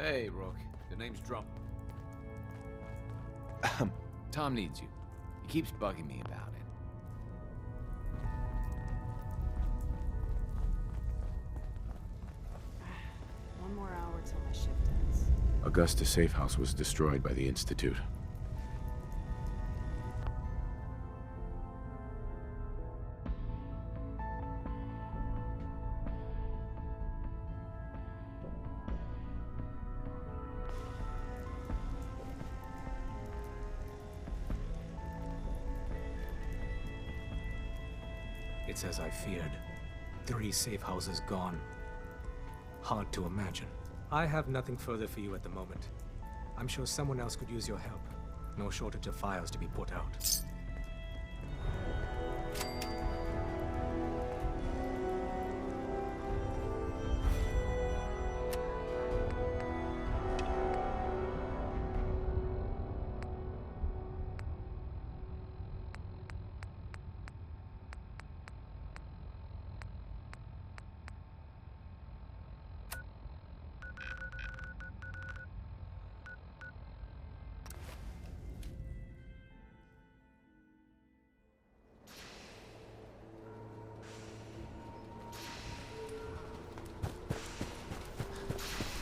Hey, Rook. The name's Drum. Tom needs you. He keeps bugging me about it. One more hour till my shift ends. Augusta Safe House was destroyed by the Institute. It's as I feared. 3 safe houses gone. Hard to imagine. I have nothing further for you at the moment. I'm sure someone else could use your help. No shortage of files to be put out.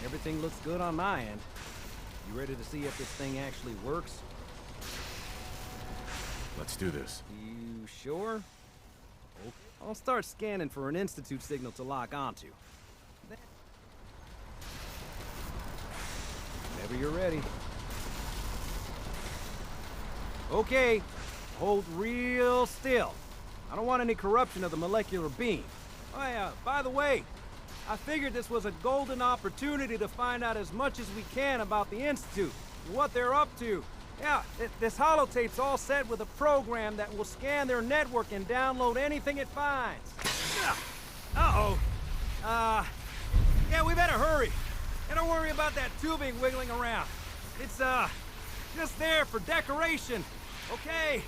Everything looks good on my end. You ready to see if this thing actually works? Let's do this. You sure? Okay. I'll start scanning for an Institute signal to lock onto. Whenever you're ready. Okay, hold real still. I don't want any corruption of the molecular beam. Oh yeah, by the way, I figured this was a golden opportunity to find out as much as we can about the Institute, what they're up to. Yeah, this holotape's all set with a program that will scan their network and download anything it finds. Uh-oh. Yeah, we better hurry. And don't worry about that tubing wiggling around. It's, just there for decoration. Okay.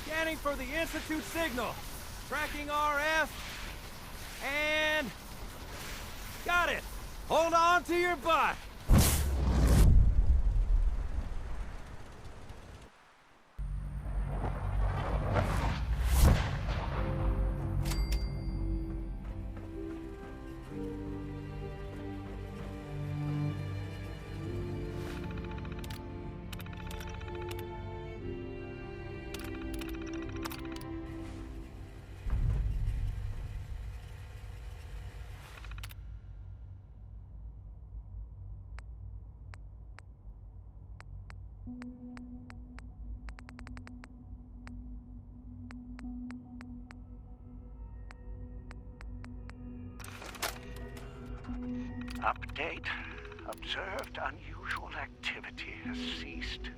Scanning for the Institute signal. Tracking RF. And... got it! Hold on to your butt! Update. Observed unusual activity has ceased.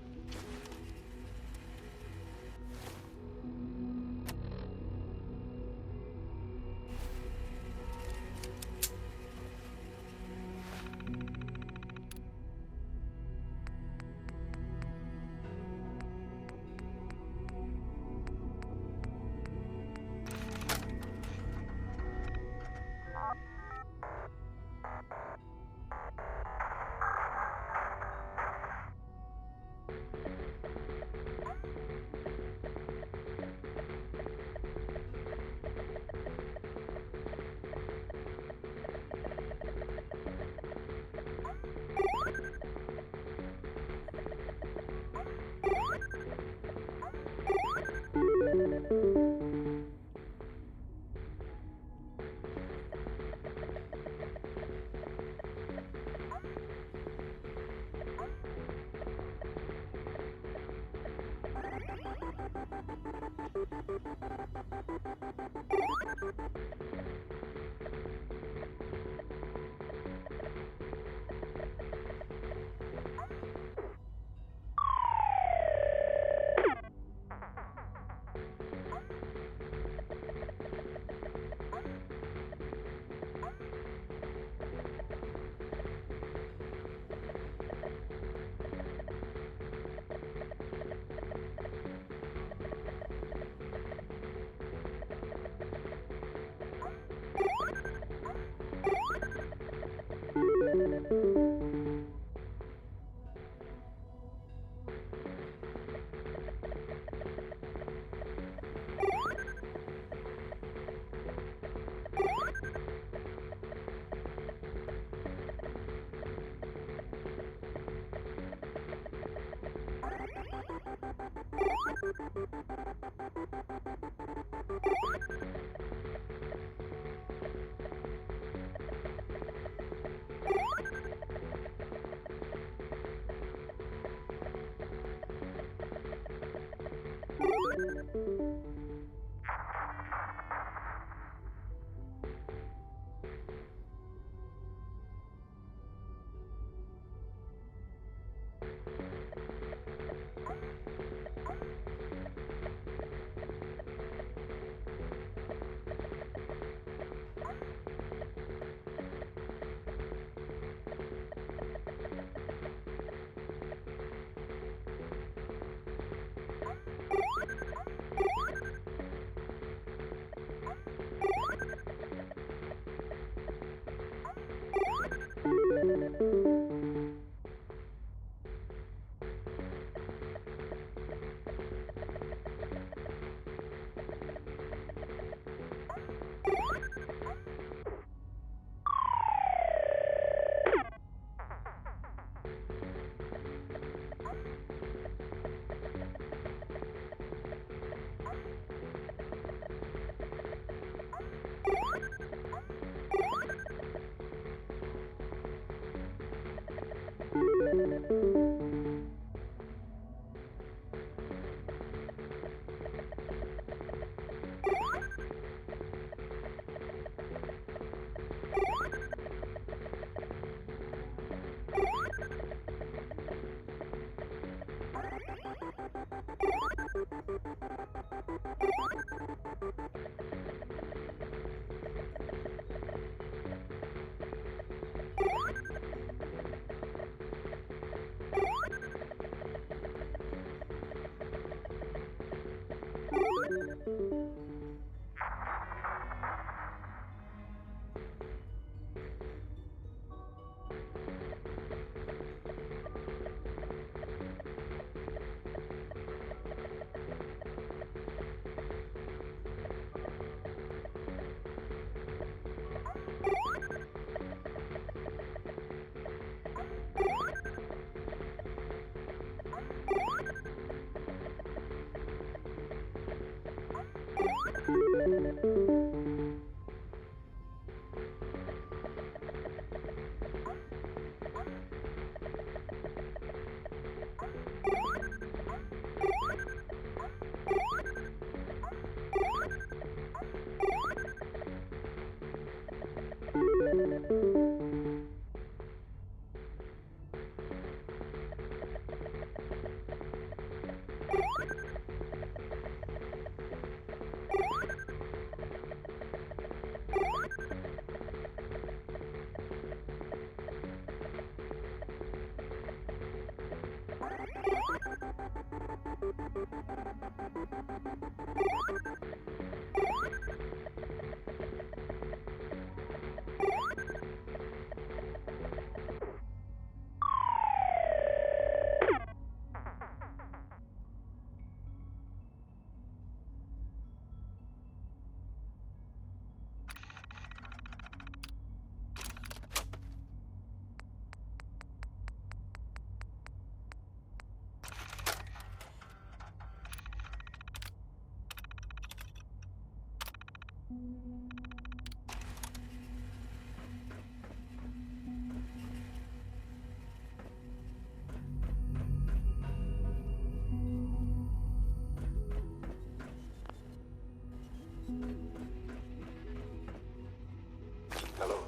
Hello.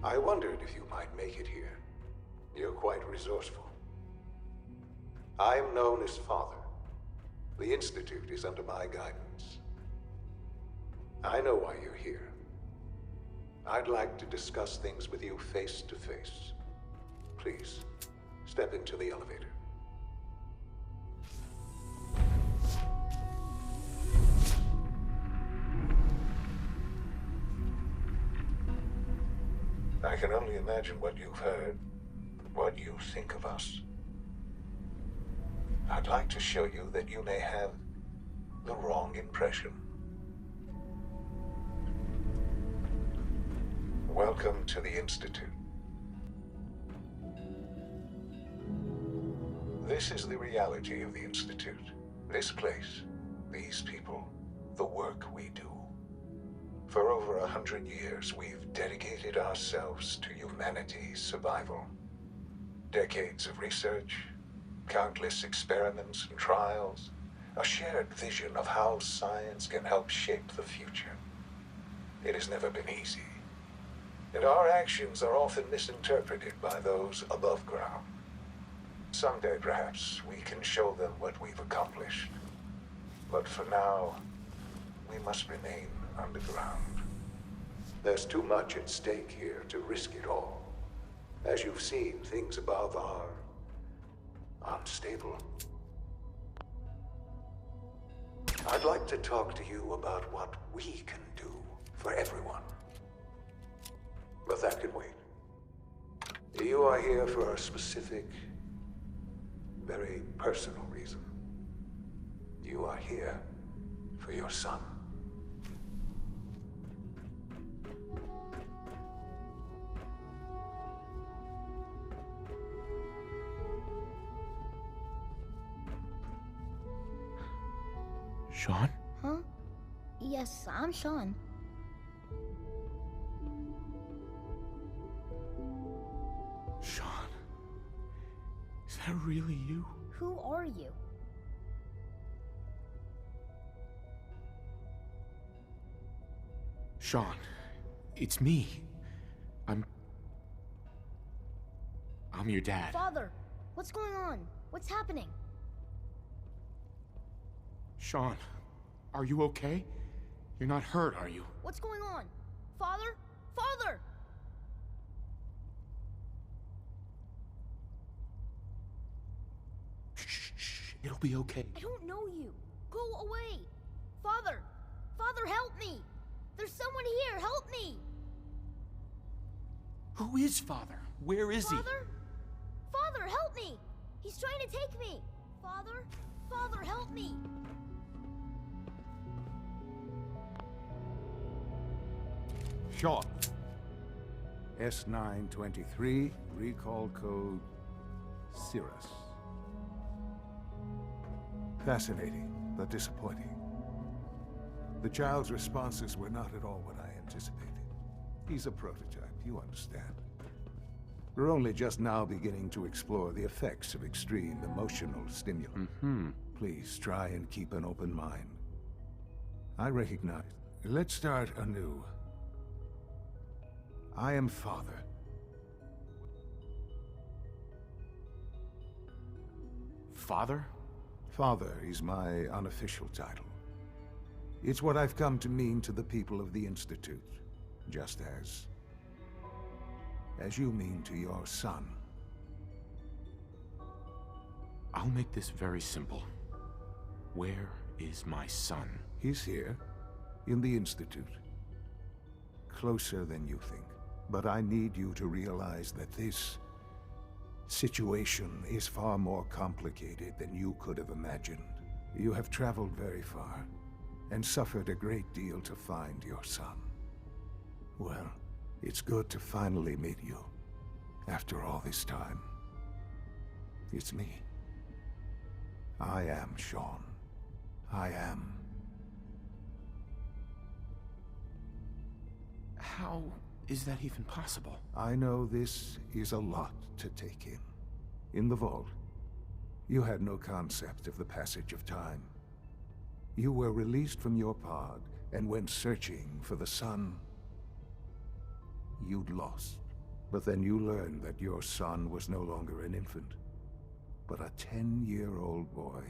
I wondered if you might make it here. You're quite resourceful. I am known as Father. The Institute is under my guidance. I know why you're here. I'd like to discuss things with you face to face. Please, step into the elevator. I can only imagine what you've heard, what you think of us. I'd like to show you that you may have the wrong impression. Welcome to the Institute. This is the reality of the Institute. This place, these people, the work we do. For over 100 years, we've dedicated ourselves to humanity's survival. Decades of research, countless experiments and trials, a shared vision of how science can help shape the future. It has never been easy, and our actions are often misinterpreted by those above ground. Someday, perhaps, we can show them what we've accomplished. But for now, we must remain underground. There's too much at stake here to risk it all. As you've seen, things above are unstable. I'd like to talk to you about what we can do for everyone. But that can wait. You are here for a specific, very personal reason. You are here for your son. Sean? Huh? Yes, I'm Sean. Sean? Is that really you? Who are you? Sean, it's me. I'm your dad. Father, what's going on? What's happening? Sean, are you okay? You're not hurt, are you? What's going on? Father? Father! Shh, it'll be okay. I don't know you. Go away. Father! Father, help me! There's someone here, help me! Who is Father? Where is he? Father? Father, help me! He's trying to take me! Father? Father, help me! Sean. S923, recall code Cirrus. Fascinating, but disappointing. The child's responses were not at all what I anticipated. He's a prototype, you understand. We're only just now beginning to explore the effects of extreme emotional stimulus. Please try and keep an open mind. I recognize. Let's start anew. I am Father. Father? Father is my unofficial title. It's what I've come to mean to the people of the Institute, just as you mean to your son. I'll make this very simple. Where is my son? He's here, in the Institute. Closer than you think. But I need you to realize that this situation is far more complicated than you could have imagined. You have traveled very far, and suffered a great deal to find your son. Well, it's good to finally meet you, after all this time. It's me. I am Sean. I am. How is that even possible? I know this is a lot to take in. In the vault, you had no concept of the passage of time. You were released from your pod and went searching for the son you'd lost. But then you learned that your son was no longer an infant, but a 10-year-old boy.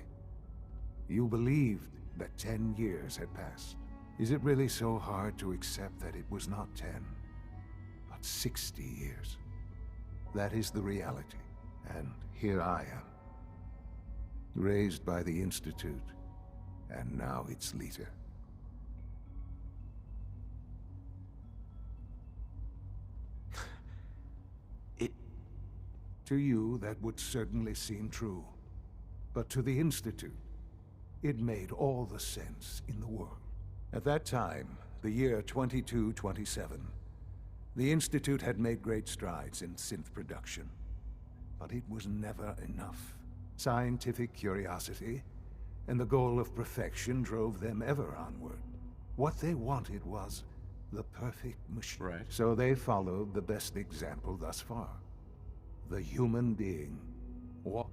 You believed that 10 years had passed. Is it really so hard to accept that it was not 10, but 60 years? That is the reality, and here I am. Raised by the Institute, and now its leader. To you, that would certainly seem true. But to the Institute, it made all the sense in the world. At that time, the year 2227, the Institute had made great strides in synth production. But it was never enough. Scientific curiosity and the goal of perfection drove them ever onward. What they wanted was the perfect machine. Right. So they followed the best example thus far. The human being. What?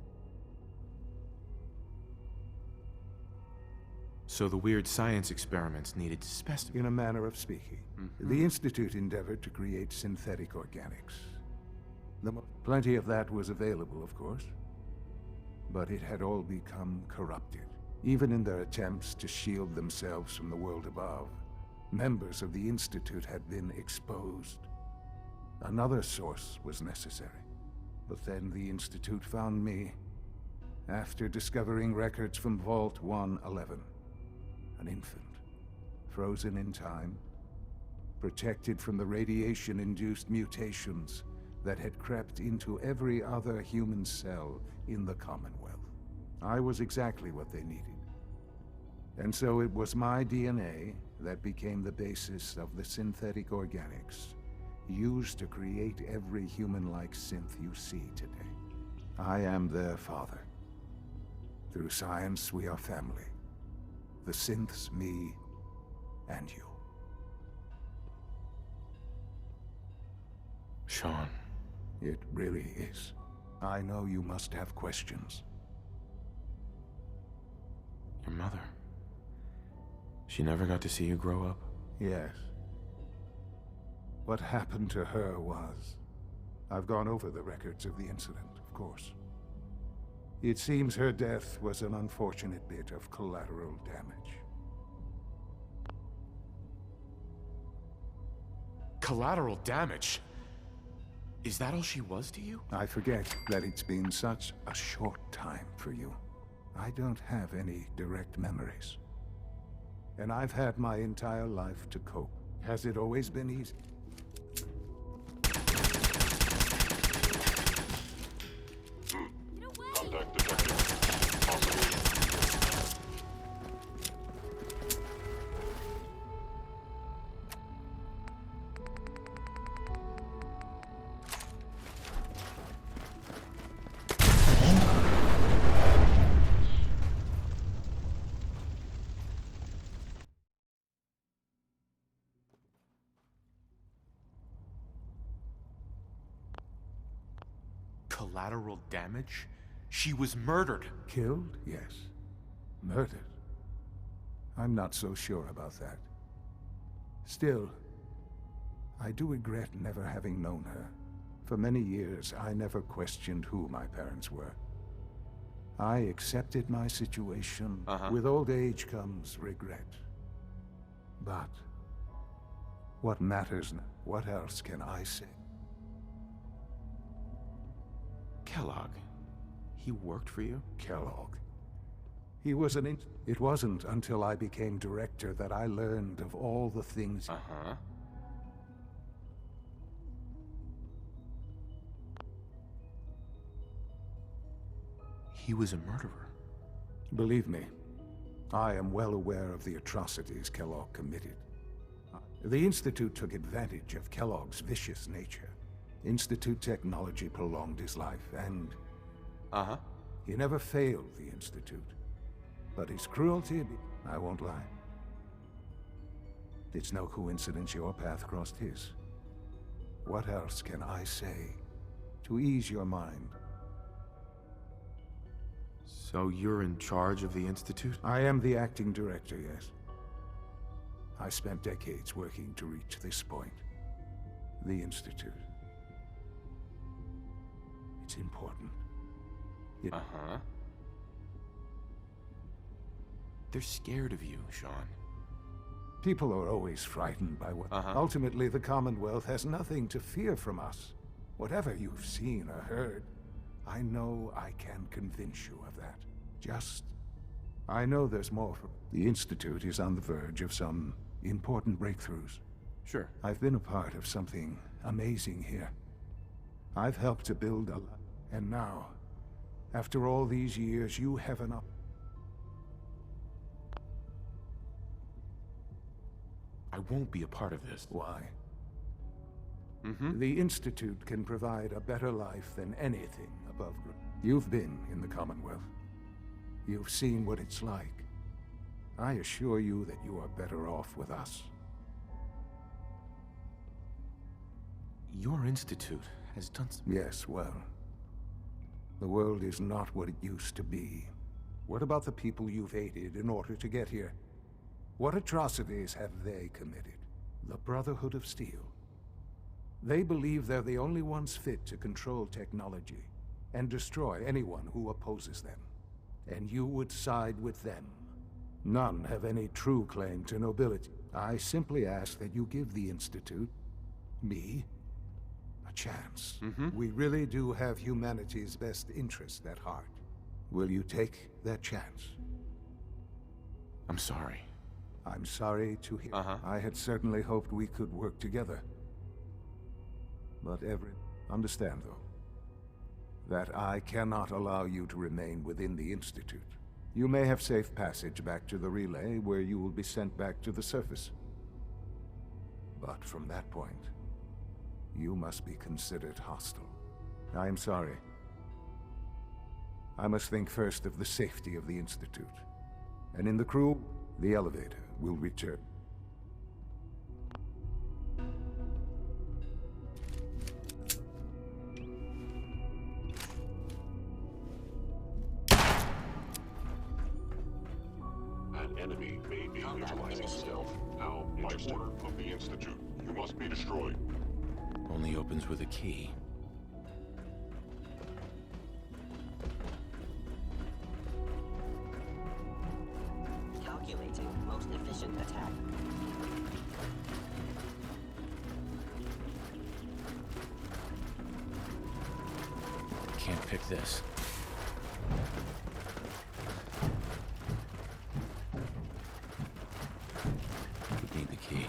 So the weird science experiments needed to specify. In a manner of speaking. The Institute endeavored to create synthetic organics. Plenty of that was available, of course. But it had all become corrupted. Even in their attempts to shield themselves from the world above, members of the Institute had been exposed. Another source was necessary. But then the Institute found me, after discovering records from Vault 111. An infant, frozen in time, protected from the radiation-induced mutations that had crept into every other human cell in the Commonwealth. I was exactly what they needed. And so it was my DNA that became the basis of the synthetic organics used to create every human-like synth you see today. I am their father. Through science, we are family. The synths, me, and you. Sean. It really is. I know you must have questions. Your mother. She never got to see you grow up? Yes. What happened to her was... I've gone over the records of the incident, of course. It seems her death was an unfortunate bit of collateral damage. Collateral damage? Is that all she was to you? I forget that it's been such a short time for you. I don't have any direct memories. And I've had my entire life to cope. Has it always been easy? Contact detected. Collateral damage? She was murdered. Killed? Yes. Murdered? I'm not so sure about that. Still, I do regret never having known her. For many years, I never questioned who my parents were. I accepted my situation. With old age comes regret. But what matters now? What else can I say? Kellogg. He worked for you? Kellogg. He was It wasn't until I became director that I learned of all the things... He was a murderer. Believe me, I am well aware of the atrocities Kellogg committed. The Institute took advantage of Kellogg's vicious nature. Institute technology prolonged his life, and... he never failed the Institute. But his cruelty, I won't lie. It's no coincidence your path crossed his. What else can I say to ease your mind? So you're in charge of the Institute? I am the acting director, yes. I spent decades working to reach this point. The Institute. It's important. They're scared of you, Sean. People are always frightened by what... Ultimately, the Commonwealth has nothing to fear from us. Whatever you've seen or heard, I know I can convince you of that. Just... I know there's more for... The Institute is on the verge of some important breakthroughs. Sure. I've been a part of something amazing here. I've helped to build a... And now, after all these years, you have an... I won't be a part of this. Why? The Institute can provide a better life than anything above ground. You've been in the Commonwealth. You've seen what it's like. I assure you that you are better off with us. Your Institute has done some... Yes, well... The world is not what it used to be. What about the people you've aided in order to get here? What atrocities have they committed? The Brotherhood of Steel. They believe they're the only ones fit to control technology and destroy anyone who opposes them. And you would side with them. None have any true claim to nobility. I simply ask that you give the Institute, me, a chance. We really do have humanity's best interest at heart. Will you take that chance? I'm sorry. I'm sorry to hear. Uh-huh. I had certainly hoped we could work together. But understand, though, that I cannot allow you to remain within the Institute. You may have safe passage back to the relay, where you will be sent back to the surface. But from that point, you must be considered hostile. I am sorry. I must think first of the safety of the Institute. And in the crew, the elevator will return. An enemy may be utilizing stealth. Now, by order of the Institute, you must be destroyed. Only opens with a key. Calculating most efficient attack. Can't pick this. Would need the key.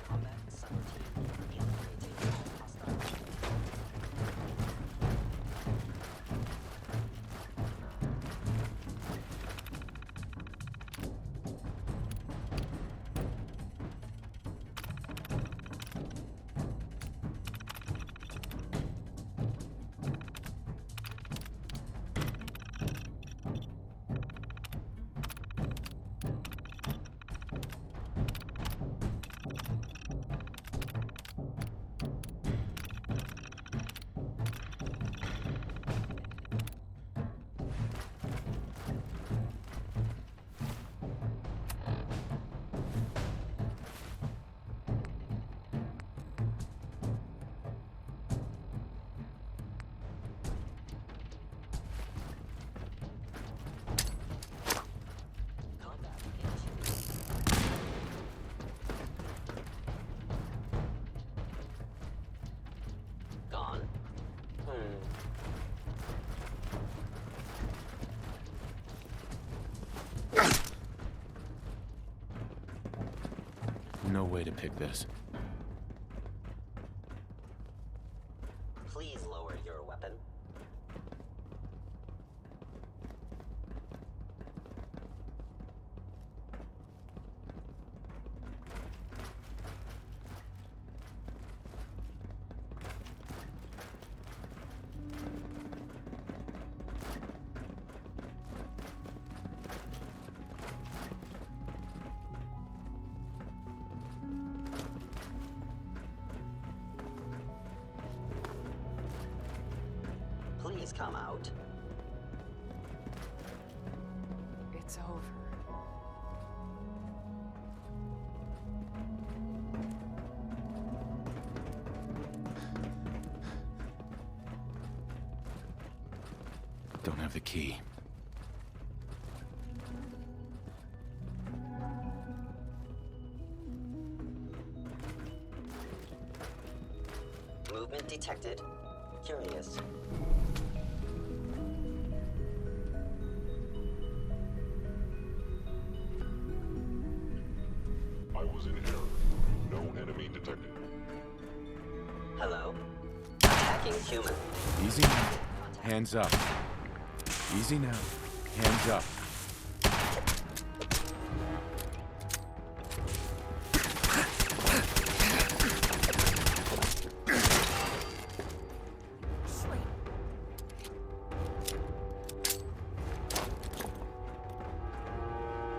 Combat subroutine. Eliminating all hostile. Combat initiated. Gone. No way to pick this. Please lower your weapon. Please come out. It's over. Don't have the key. Movement detected. Curious. I was in error. No enemy detected. Hello. Attacking human. Easy now. Hands up. Easy now. Hands up.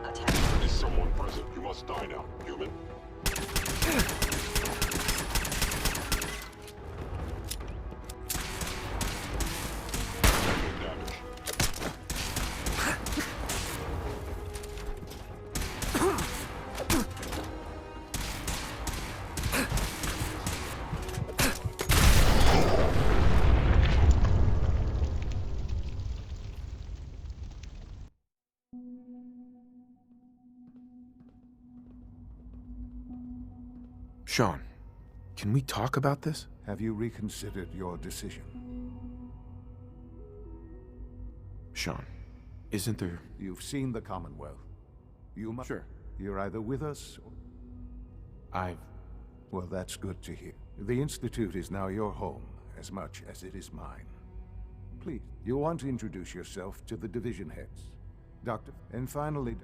Attack. Is someone present? You must die now, human. Taking damage. Sean, can we talk about this? Have you reconsidered your decision? Sean, isn't there... You've seen the Commonwealth. You must... Sure. You're either with us or... I've... Well, that's good to hear. The Institute is now your home, as much as it is mine. Please, you'll want to introduce yourself to the division heads. Doctor, and finally,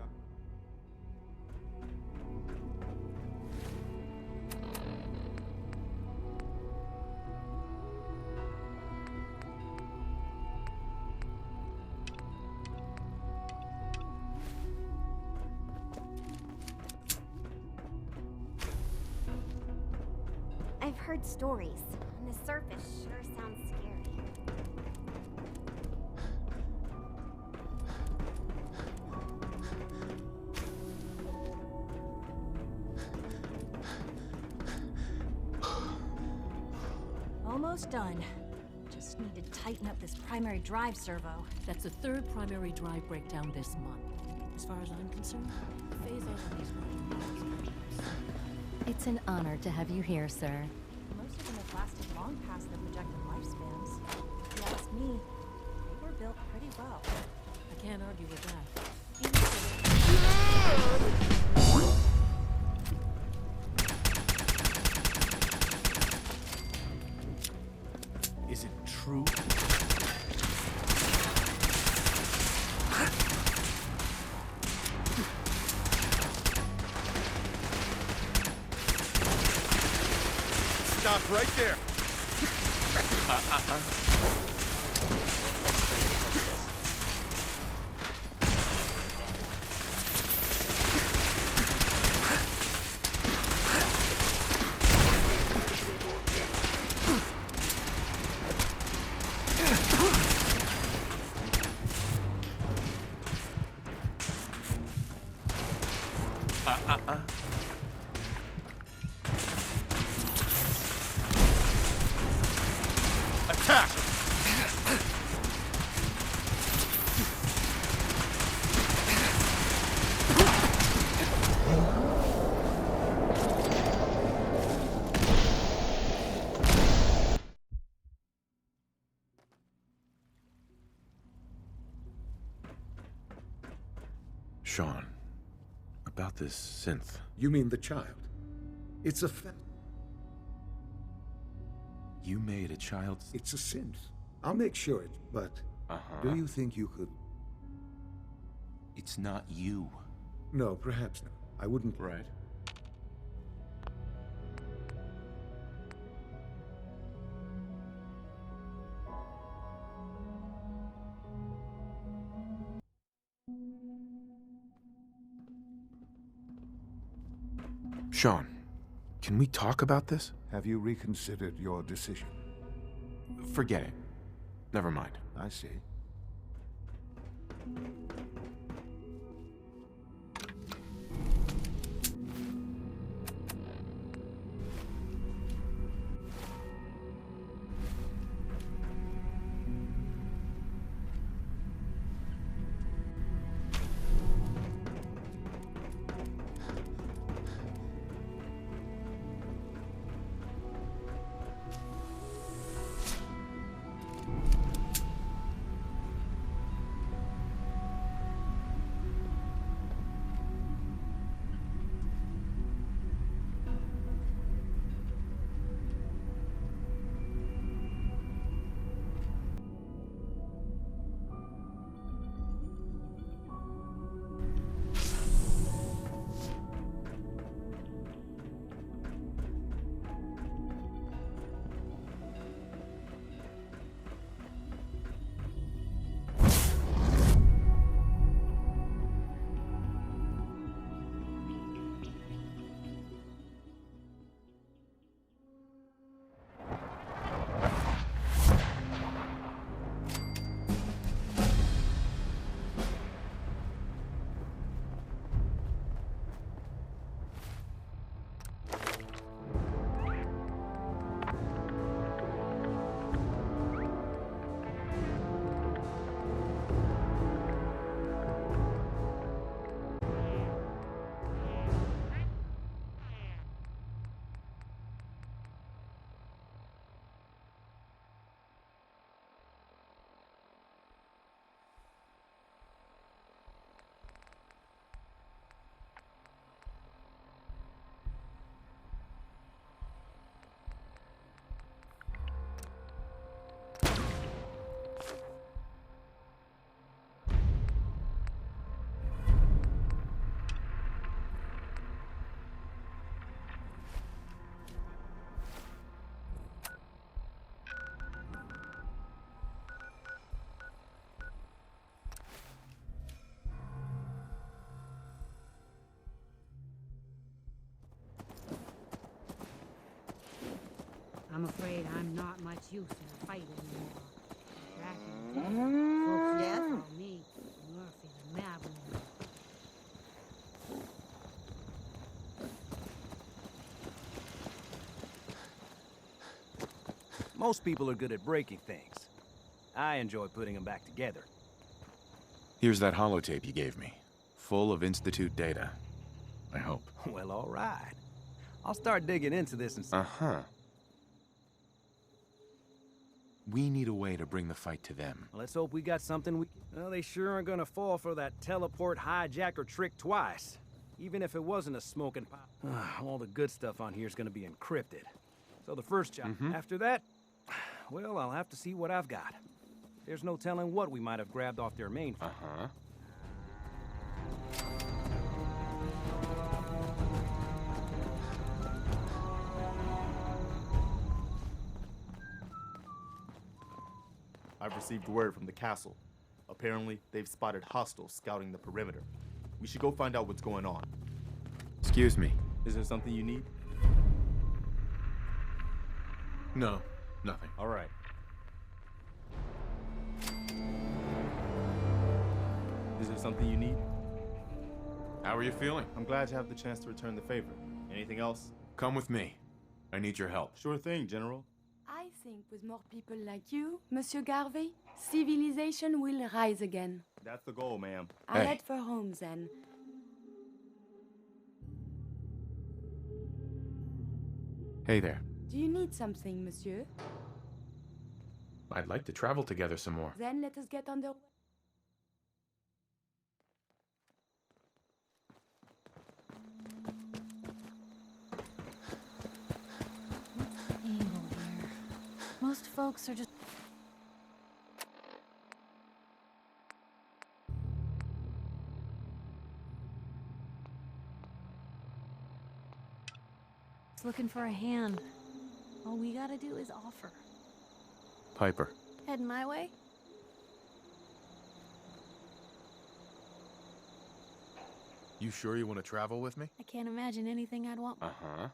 I've heard stories. On the surface, sure sounds scary. Almost done. Just need to tighten up this primary drive servo. That's the third primary drive breakdown this month. As far as I'm concerned, phase out of these ones. It's an honor to have you here, sir. Most of them have lasted long past their projected lifespans. If you ask me, they were built pretty well. I can't argue with that. Is it true? Stop right there. Attack! Sean, about this synth. You mean the child? It's a You made a child's... It's a synth. I'll make sure it, but... Do you think you could... It's not you. No, perhaps not. I wouldn't... Right. Sean, can we talk about this? Have you reconsidered your decision? Forget it. Never mind. I see. I'm afraid I'm not much use in a fight anymore. Folks Yes? call me Murphy the Maverick. Most people are good at breaking things. I enjoy putting them back together. Here's that holotape you gave me, full of Institute data. I hope. Well, all right. I'll start digging into this and... Uh-huh. We need a way to bring the fight to them. Let's hope we got something we... Well, they sure aren't gonna fall for that teleport hijacker trick twice. Even if it wasn't a smoking pop. All the good stuff on here is gonna be encrypted. So the first job. After that, well, I'll have to see what I've got. There's no telling what we might have grabbed off their mainframe. Uh-huh. I've received word from the castle. Apparently, they've spotted hostiles scouting the perimeter. We should go find out what's going on. Excuse me. Is there something you need? No, nothing. All right. Is there something you need? How are you feeling? I'm glad to have the chance to return the favor. Anything else? Come with me. I need your help. Sure thing, General. I think with more people like you, Monsieur Garvey, civilization will rise again. That's the goal, ma'am. I'll head for home then. Hey there. Do you need something, Monsieur? I'd like to travel together some more. Then let us get under... Angle here. Most folks are just... looking for a hand. All we gotta do is offer. Piper. Heading my way? You sure you want to travel with me? I can't imagine anything I'd want. Uh-huh.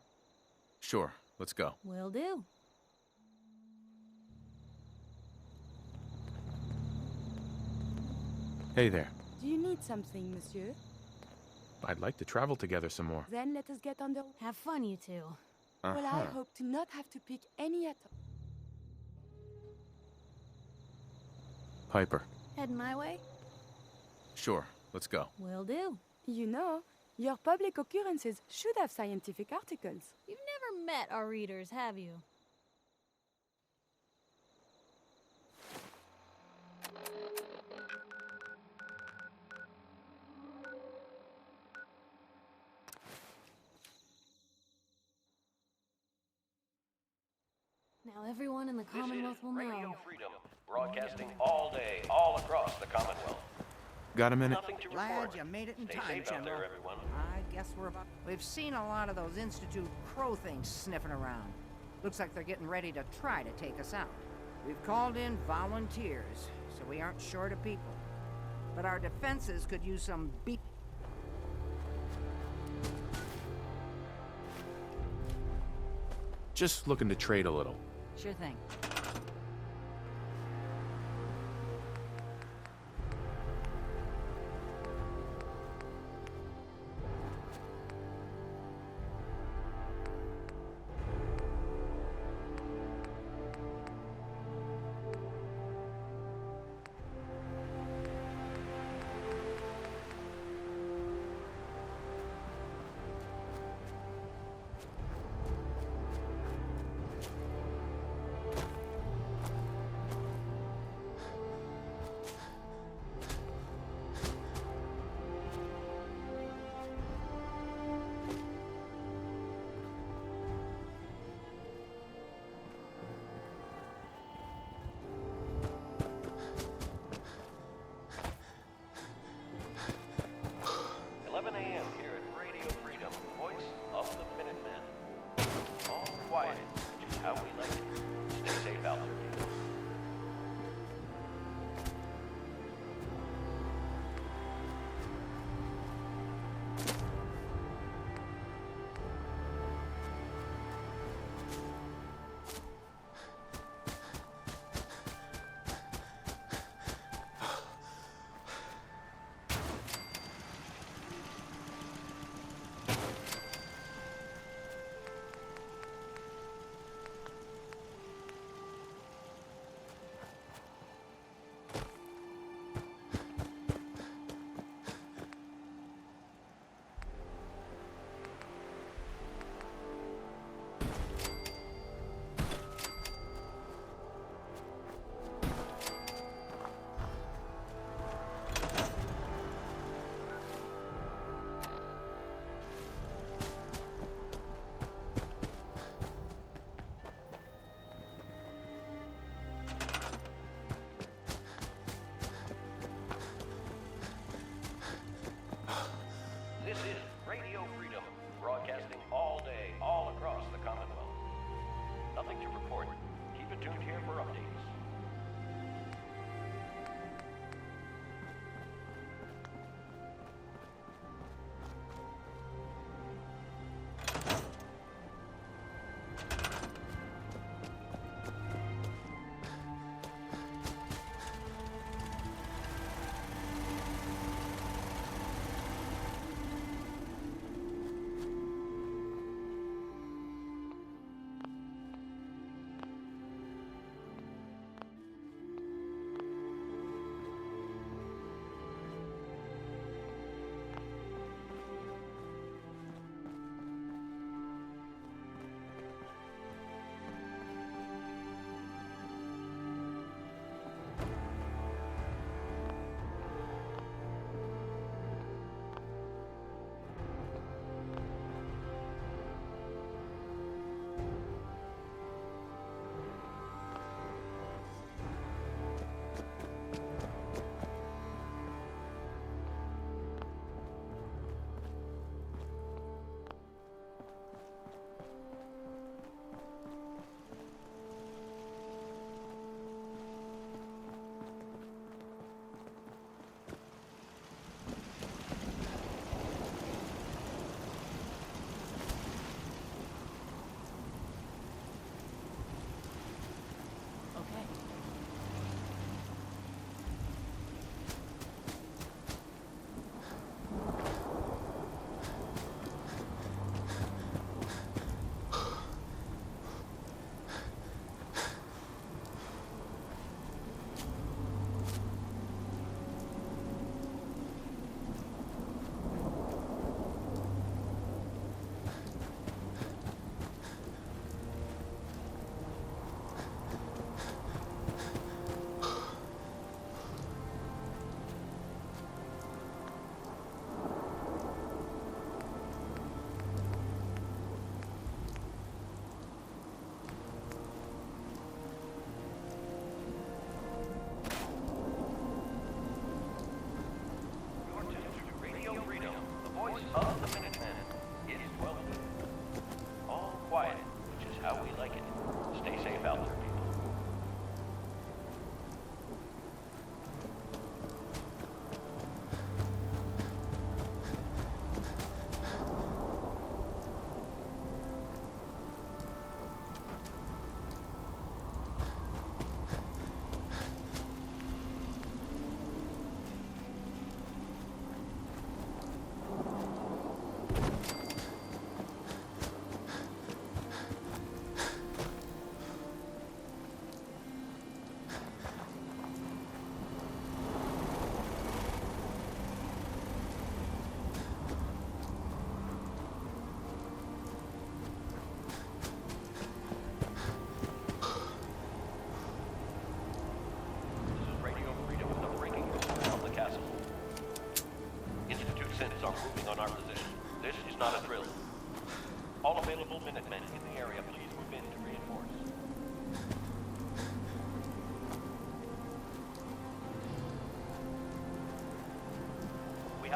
Sure, let's go. Will do. Hey there. Do you need something, Monsieur? I'd like to travel together some more. Then let us get under... Have fun, you two. Well, I hope to not have to pick any at all. Piper. Heading my way? Sure, let's go. Will do. You know, your public occurrences should have scientific articles. You've never met our readers, have you? Now everyone in the Commonwealth will Radio know. Freedom, broadcasting all day, all across the Commonwealth. Got a minute? Nothing to Glad report. you made it in Stay time, safe out General. there, everyone. I guess we're about... We've seen a lot of those Institute crow things sniffing around. Looks like they're getting ready to try to take us out. We've called in volunteers, so we aren't short of people. But our defenses could use some beat... Just looking to trade a little. Sure thing.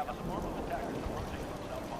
have a swarm of attackers approaching from southpaw.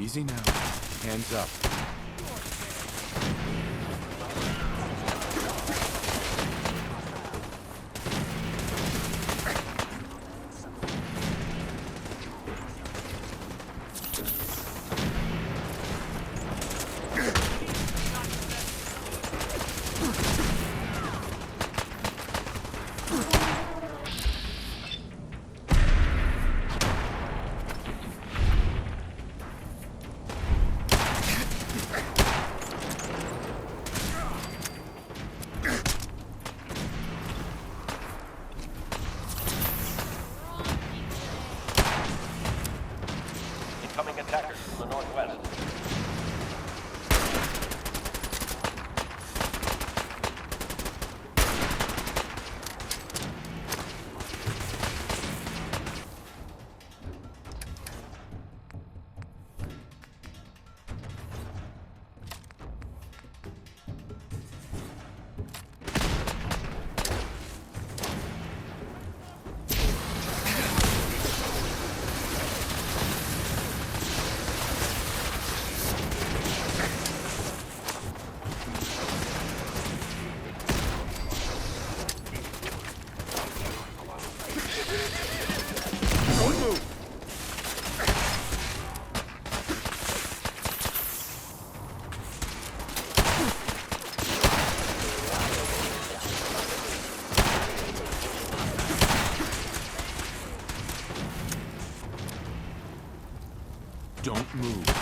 Easy now. Hands up. Incoming attackers from the northwest. Don't move! Don't move.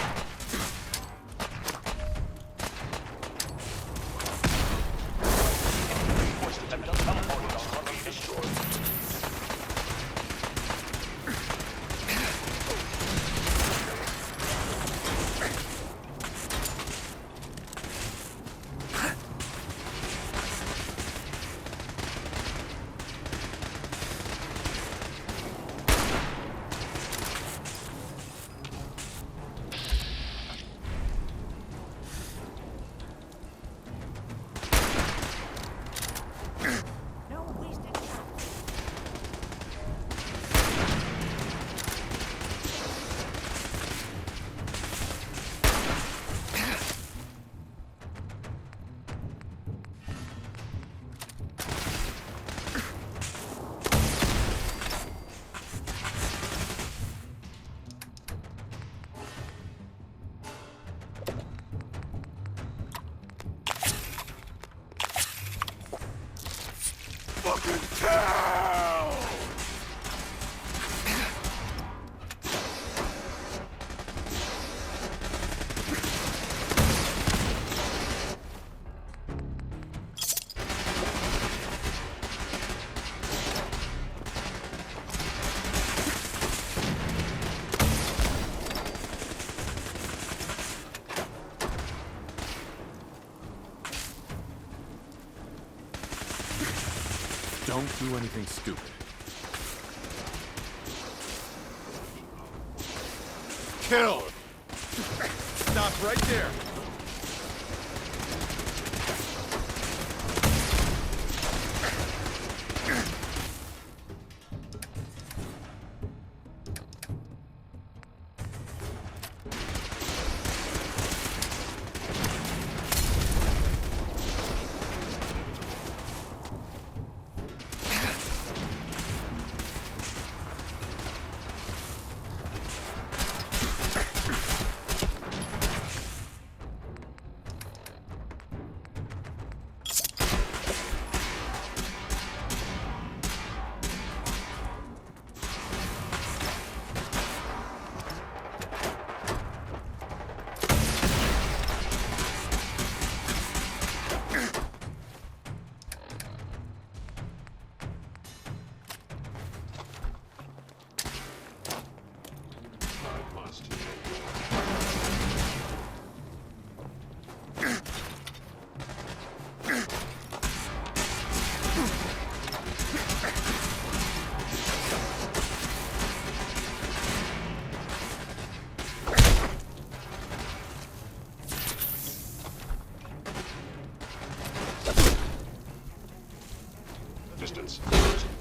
Fucking town! Don't do anything stupid. Kill! Stop right there!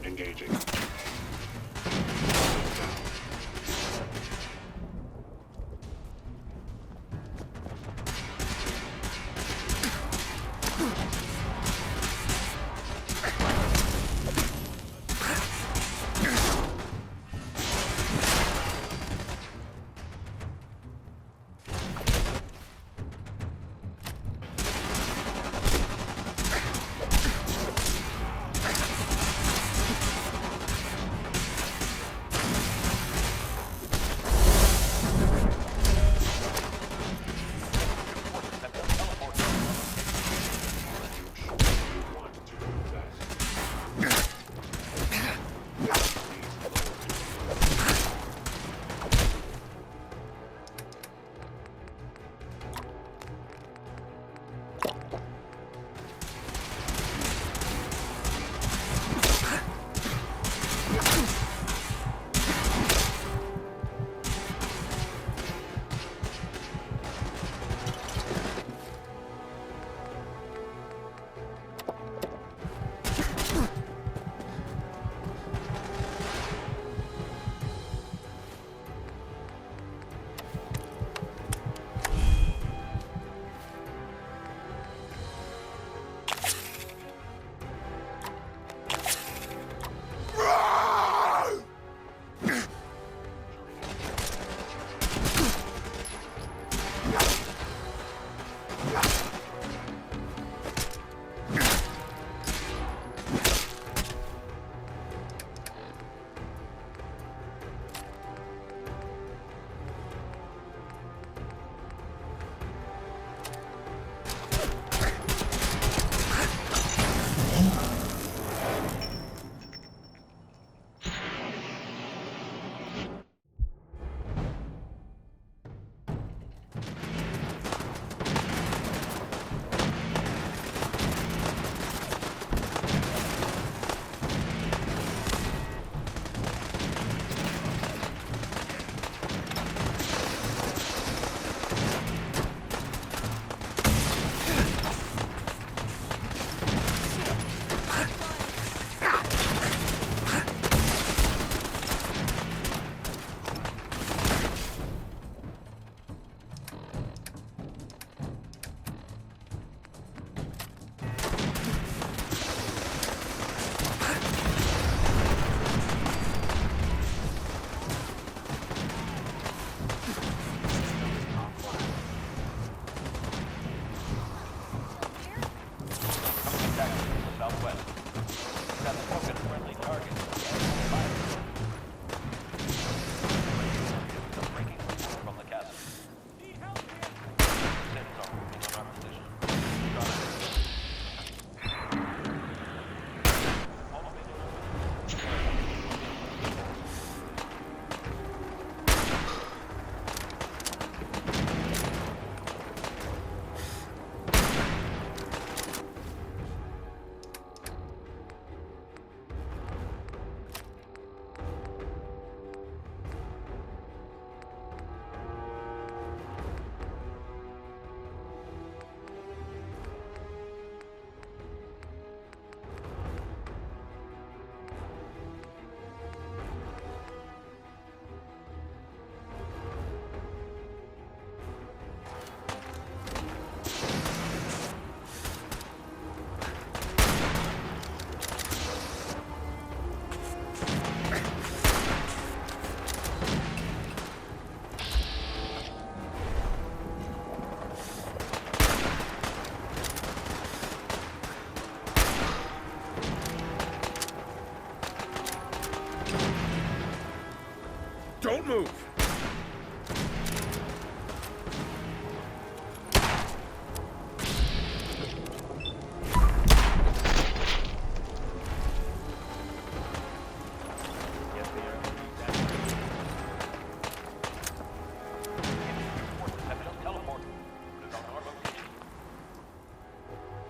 Engaging.